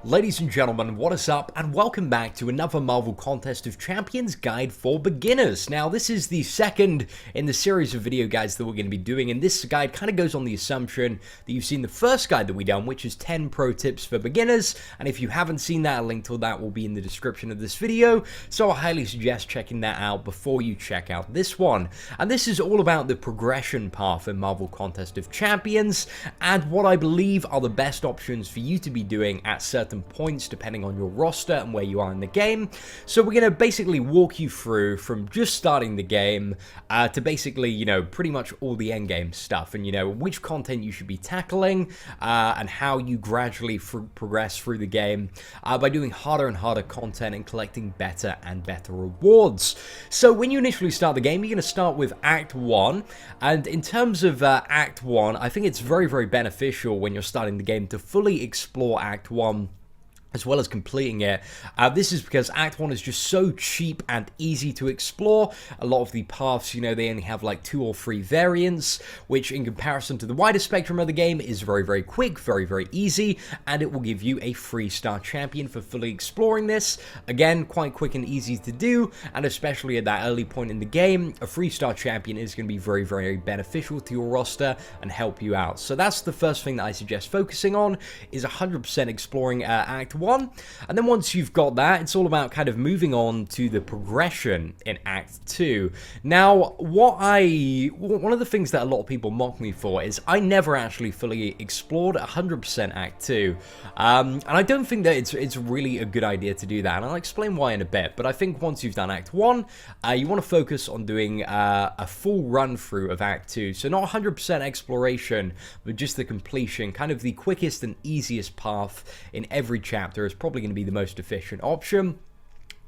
Ladies and gentlemen, what is up, and welcome back to another Marvel Contest of Champions guide for beginners. Now, this is the second in the series of video guides that we're going to be doing, and this guide kind of goes on the assumption that you've seen the first guide that we done, which is 10 pro tips for beginners, and if you haven't seen that, a link to that will be in the description of this video, so I highly suggest checking that out before you check out this one. And this is all about the progression path in Marvel Contest of Champions, and what I believe are the best options for you to be doing at certain points depending on your roster and where you are in the game. So we're going to basically walk you through from just starting the game to basically, pretty much all the endgame stuff, and which content you should be tackling and how you gradually progress through the game by doing harder and harder content and collecting better and better rewards. So when you initially start the game, you're going to start with Act 1, and in terms of Act 1, I think it's very, very beneficial when you're starting the game to fully explore Act 1 as well as completing it. This is because Act 1 is just so cheap and easy to explore. A lot of the paths, they only have like 2 or 3 variants, which in comparison to the wider spectrum of the game is very, very quick, very, very easy, and it will give you a 3-star champion for fully exploring this. Again, quite quick and easy to do, and especially at that early point in the game, a 3-star champion is going to be very, very beneficial to your roster and help you out. So that's the first thing that I suggest focusing on, is 100% exploring Act 1, and then once you've got that, it's all about kind of moving on to the progression in Act 2. Now, one of the things that a lot of people mock me for is I never actually fully explored 100% Act 2, and I don't think that it's really a good idea to do that, and I'll explain why in a bit. But I think once you've done Act 1, you want to focus on doing a full run through of Act 2, so not 100% exploration, but just the completion, kind of the quickest and easiest path in every chapter is probably going to be the most efficient option.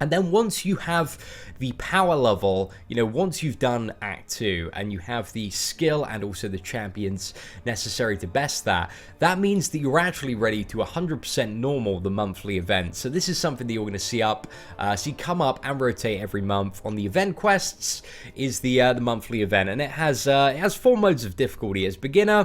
And then once you have the power level, once you've done Act 2 and you have the skill and also the champions necessary to best that, that means that you're actually ready to 100% normal the monthly event. So this is something that you're going to see come up and rotate every month on the event quests, is the monthly event, and it has 4 modes of difficulty. As beginner,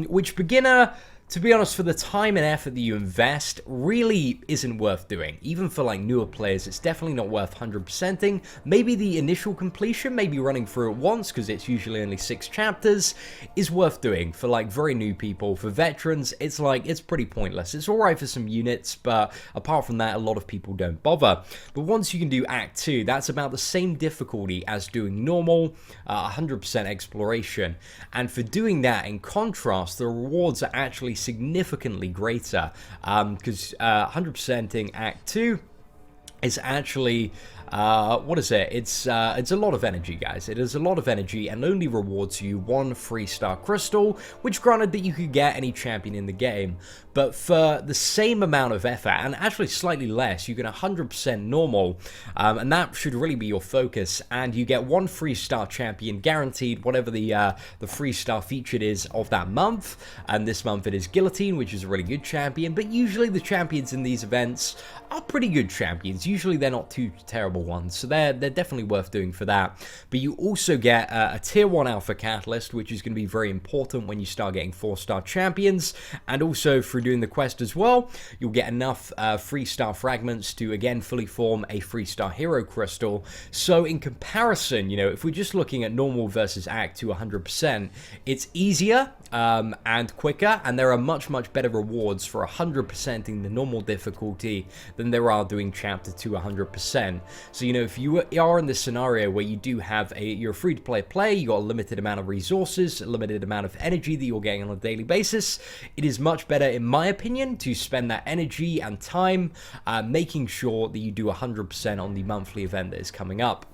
which beginner, to be honest, for the time and effort that you invest, really isn't worth doing. Even for like newer players, it's definitely not worth 100%ing. Maybe the initial completion, maybe running through it once, because it's usually only 6 chapters, is worth doing for like very new people. For veterans, it's pretty pointless. It's alright for some units, but apart from that, a lot of people don't bother. But once you can do Act 2, that's about the same difficulty as doing normal 100% exploration. And for doing that, in contrast, the rewards are actually significantly greater, because 100%ing Act 2 is actually it's a lot of energy, guys. It is a lot of energy and only rewards you 1 3-star crystal, which granted that you could get any champion in the game, but for the same amount of effort, and actually slightly less, you get 100% normal, and that should really be your focus, and you get 1 3-star champion guaranteed, whatever the 3-star featured is of that month, and this month it is Guillotine, which is a really good champion, but usually the champions in these events are pretty good champions. Usually they're not too terrible ones, so they're definitely worth doing for that. But you also get a tier 1 alpha catalyst, which is going to be very important when you start getting 4-star champions, and also through doing the quest as well, you'll get enough 3-star fragments to again fully form a 3-star hero crystal. So in comparison, if we're just looking at normal versus Act 2 100%, it's easier and quicker, and there are much better rewards for 100%ing the normal difficulty than there are doing Chapter 2 100%. So if you are in this scenario where you do have you're a free-to-play player, you got a limited amount of resources, a limited amount of energy that you're getting on a daily basis, it is much better, in my opinion, to spend that energy and time making sure that you do 100% on the monthly event that is coming up.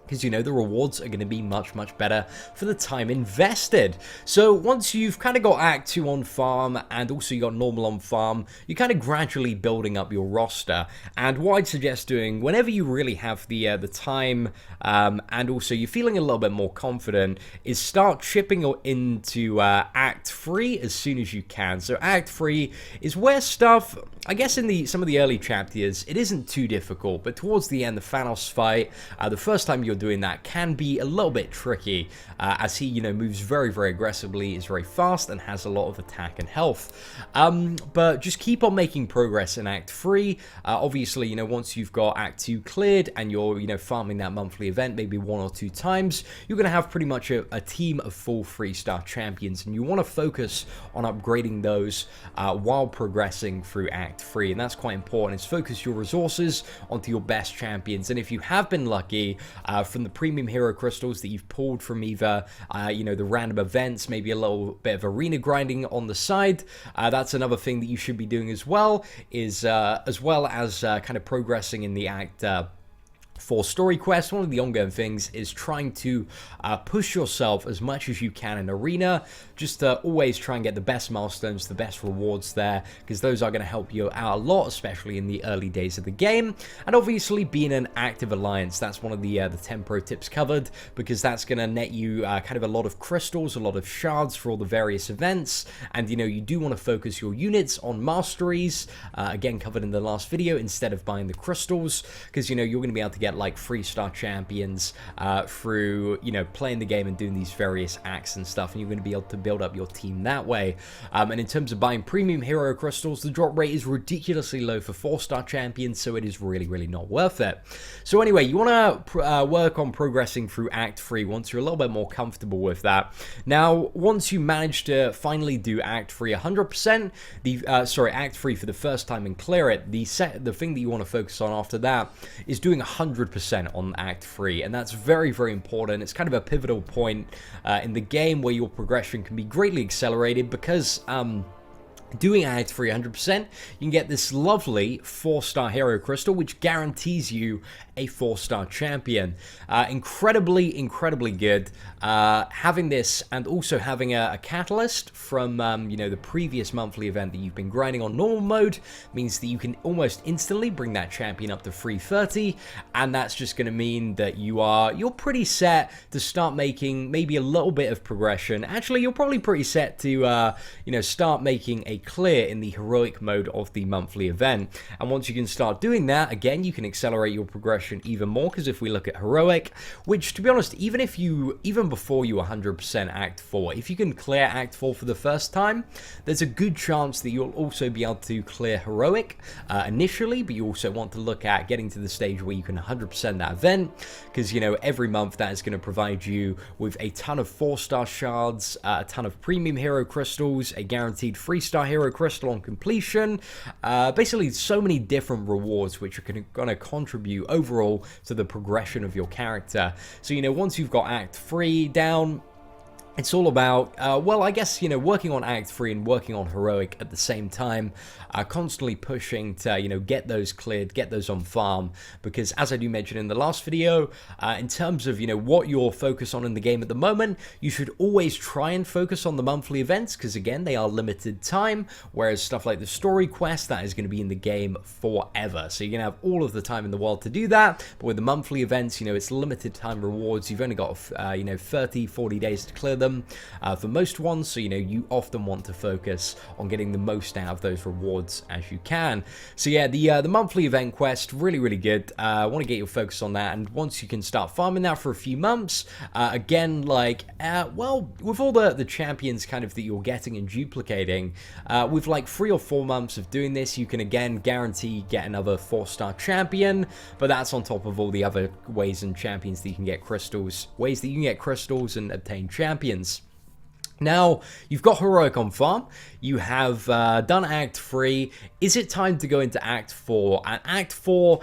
Because the rewards are going to be much better for the time invested. So once you've kind of got Act 2 on farm, and also you got normal on farm, you're kind of gradually building up your roster. And what I'd suggest doing, whenever you really have the time, and also you're feeling a little bit more confident, is start chipping into Act 3 as soon as you can. So Act 3 is where stuff, I guess in some of the early chapters, it isn't too difficult, but towards the end, the Thanos fight, the first time you're doing that can be a little bit tricky, as he, moves very, very aggressively, is very fast, and has a lot of attack and health. But just keep on making progress in Act 3. Obviously, once you've got Act 2 cleared and you're, farming that monthly event maybe 1 or 2 times, you're going to have pretty much a team of full 3-star champions, and you want to focus on upgrading those while progressing through Act 3, and that's quite important, is focus your resources onto your best champions. And if you have been lucky from the premium hero crystals that you've pulled from either, the random events, maybe a little bit of arena grinding on the side, that's another thing that you should be doing as well, is as well as kind of progressing in the Act 4 story quest. One of the ongoing things is trying to push yourself as much as you can in arena, just to always try and get the best milestones, the best rewards there, because those are going to help you out a lot, especially in the early days of the game. And obviously being an active alliance, that's one of the 10 pro tips covered, because that's going to net you kind of a lot of crystals, a lot of shards for all the various events. And you do want to focus your units on masteries, again covered in the last video, instead of buying the crystals, because you're going to be able to get like 3-star champions through playing the game and doing these various acts and stuff, and you're going to be able to build up your team that way. And in terms of buying premium hero crystals, the drop rate is ridiculously low for 4-star champions, so it is really not worth it. So anyway, you want to work on progressing through Act 3 once you're a little bit more comfortable with that. Now, once you manage to finally do Act 3 100%, Act 3 for the first time and clear it, the thing that you want to focus on after that is doing 100% on Act 3, and that's very important. It's kind of a pivotal point in the game where your progression can be greatly accelerated, because doing Act 3 100%, you can get this lovely 4-star hero crystal, which guarantees you a 4-star champion. Incredibly good. Having this, and also having a catalyst from the previous monthly event that you've been grinding on normal mode, means that you can almost instantly bring that champion up to 330, and that's just going to mean that you're pretty set to start making maybe a little bit of progression. Actually, you're probably pretty set to start making a clear in the heroic mode of the monthly event. And once you can start doing that, again, you can accelerate your progression even more, because if we look at heroic, which, to be honest, even before you 100% Act 4, if you can clear Act 4 for the first time, there's a good chance that you'll also be able to clear heroic initially, but you also want to look at getting to the stage where you can 100% that event, because every month that is going to provide you with a ton of 4-star shards, a ton of premium hero crystals, a guaranteed 3-star hero crystal on completion, basically so many different rewards which are going to contribute overall to the progression of your character. So once you've got Act 3 down, it's all about, I guess, working on Act 3 and working on heroic at the same time, constantly pushing to, get those cleared, get those on farm, because as I do mention in the last video, in terms of, what you're focused on in the game at the moment, you should always try and focus on the monthly events, because again, they are limited time, whereas stuff like the story quest, that is going to be in the game forever. So you're going to have all of the time in the world to do that, but with the monthly events, it's limited time rewards. You've only got, 30, 40 days to clear them for most ones, so you often want to focus on getting the most out of those rewards as you can. So yeah, the monthly event quest, really good. I want to get your focus on that, and once you can start farming that for a few months, again, with all the champions kind of that you're getting and duplicating, with like 3 or 4 months of doing this, you can again guarantee get another 4-star champion, but that's on top of all the other ways and champions that you can get crystals, and obtain champions. Now, you've got heroic on farm, you have done Act 3, is it time to go into Act 4? And Act 4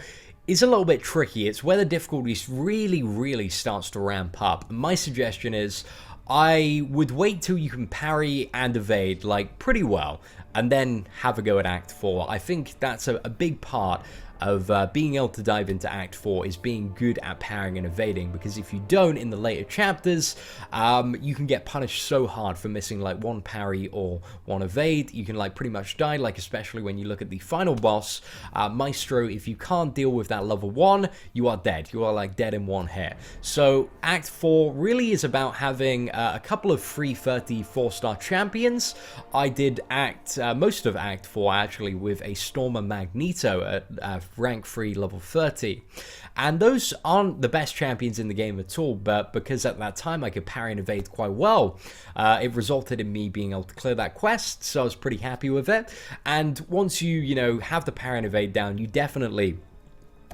is a little bit tricky. It's where the difficulty really starts to ramp up. My suggestion is, I would wait till you can parry and evade, like, pretty well, and then have a go at Act 4. I think that's a big part of being able to dive into Act 4 is being good at parrying and evading, because if you don't in the later chapters, you can get punished so hard for missing like one parry or one evade. You can like pretty much die, like especially when you look at the final boss, Maestro. If you can't deal with that level 1, you are dead. You are like dead in one hit. So Act 4 really is about having a couple of 330 4-star champions. I did most of Act 4 actually with a Stormer Magneto at rank 3, level 30. And those aren't the best champions in the game at all, but because at that time I could parry and evade quite well, it resulted in me being able to clear that quest, so I was pretty happy with it. And once you have the parry and evade down, you definitely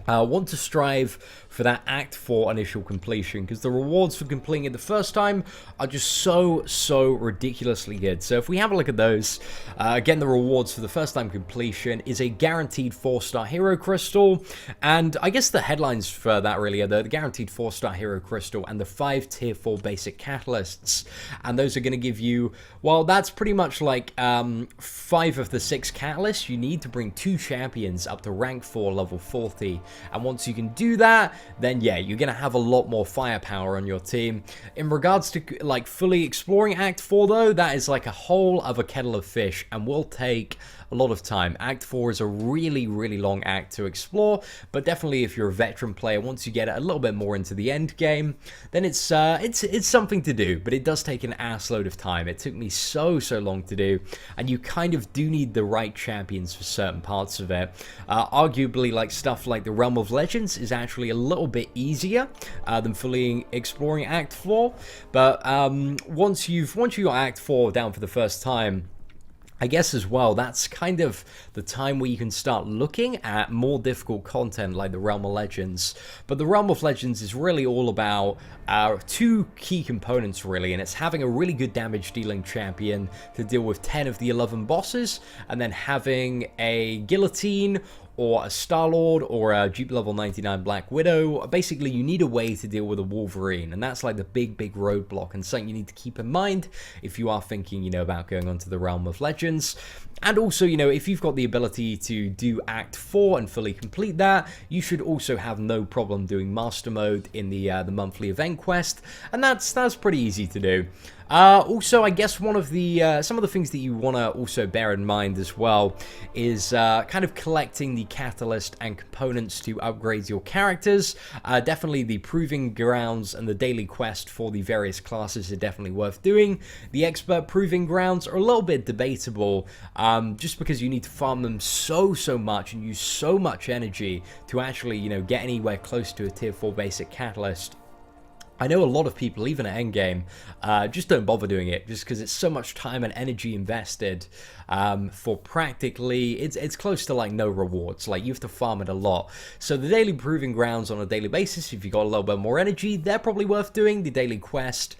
want to strive for that Act 4 initial completion, because the rewards for completing it the first time are just so ridiculously good. So if we have a look at those, again, the rewards for the first time completion is a guaranteed 4-star hero crystal, and I guess the headlines for that really are the guaranteed 4-star hero crystal and the 5 tier 4 basic catalysts, and those are going to give you, well, that's pretty much like 5 of the 6 catalysts you need to bring 2 champions up to rank 4 level 40. And once you can do that, then yeah, you're going to have a lot more firepower on your team. In regards to like fully exploring Act 4 though, that is like a whole other kettle of fish and will take a lot of time. Act 4 is a really long act to explore, but definitely if you're a veteran player, once you get a little bit more into the end game, then it's something to do, but it does take an ass load of time. It took me so long to do, and you kind of do need the right champions for certain parts of it. Arguably, like stuff like the Realm of Legends is actually a little bit easier than fully exploring Act 4, but once you got Act 4 down for the first time, I guess as well, that's kind of the time where you can start looking at more difficult content like the Realm of Legends. But the Realm of Legends is really all about 2 key components really, and it's having a really good damage dealing champion to deal with 10 of the 11 bosses, and then having a guillotine or a Sturgill or a Dupe level 99 Black Widow. Basically, you need a way to deal with a Wolverine, and that's like the big roadblock and something you need to keep in mind if you are thinking, about going on to the Realm of Legends. And also, if you've got the ability to do Act 4 and fully complete that, you should also have no problem doing Master Mode in the monthly event quest, and that's pretty easy to do. Also, I guess one of the some of the things that you want to also bear in mind as well is kind of collecting the catalyst and components to upgrade your characters. Definitely the Proving Grounds and the daily quest for the various classes are definitely worth doing. The Expert Proving Grounds are a little bit debatable, just because you need to farm them so much and use so much energy to actually, get anywhere close to a tier 4 basic catalyst. I know a lot of people, even at Endgame, just don't bother doing it just because it's so much time and energy invested for practically, it's close to like no rewards. Like you have to farm it a lot. So the daily Proving Grounds on a daily basis, if you got a little bit more energy, they're probably worth doing. The daily quest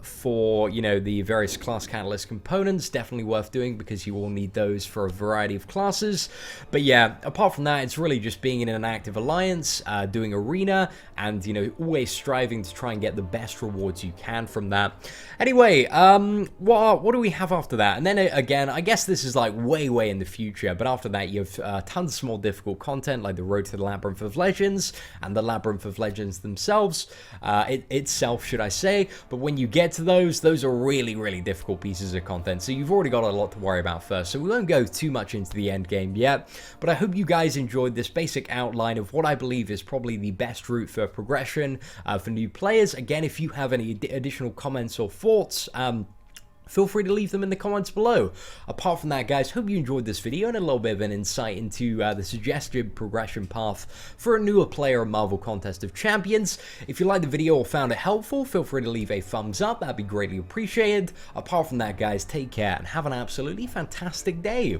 for, the various class catalyst components, definitely worth doing because you will need those for a variety of classes. But yeah, apart from that, it's really just being in an active alliance, doing arena, and, always striving to try and get the best rewards you can from that. Anyway, what do we have after that? And then again, I guess this is like way in the future, but after that you have tons of more difficult content like the Road to the Labyrinth of Legends and the Labyrinth of Legends themselves, itself should I say. But when you get to those are really difficult pieces of content, so you've already got a lot to worry about first, so we won't go too much into the end game yet. But I hope you guys enjoyed this basic outline of what I believe is probably the best route for progression for new players. Again, if you have any additional comments or thoughts, feel free to leave them in the comments below. Apart from that, guys, hope you enjoyed this video and a little bit of an insight into the suggested progression path for a newer player of Marvel Contest of Champions. If you liked the video or found it helpful, feel free to leave a thumbs up. That'd be greatly appreciated. Apart from that, guys, take care and have an absolutely fantastic day.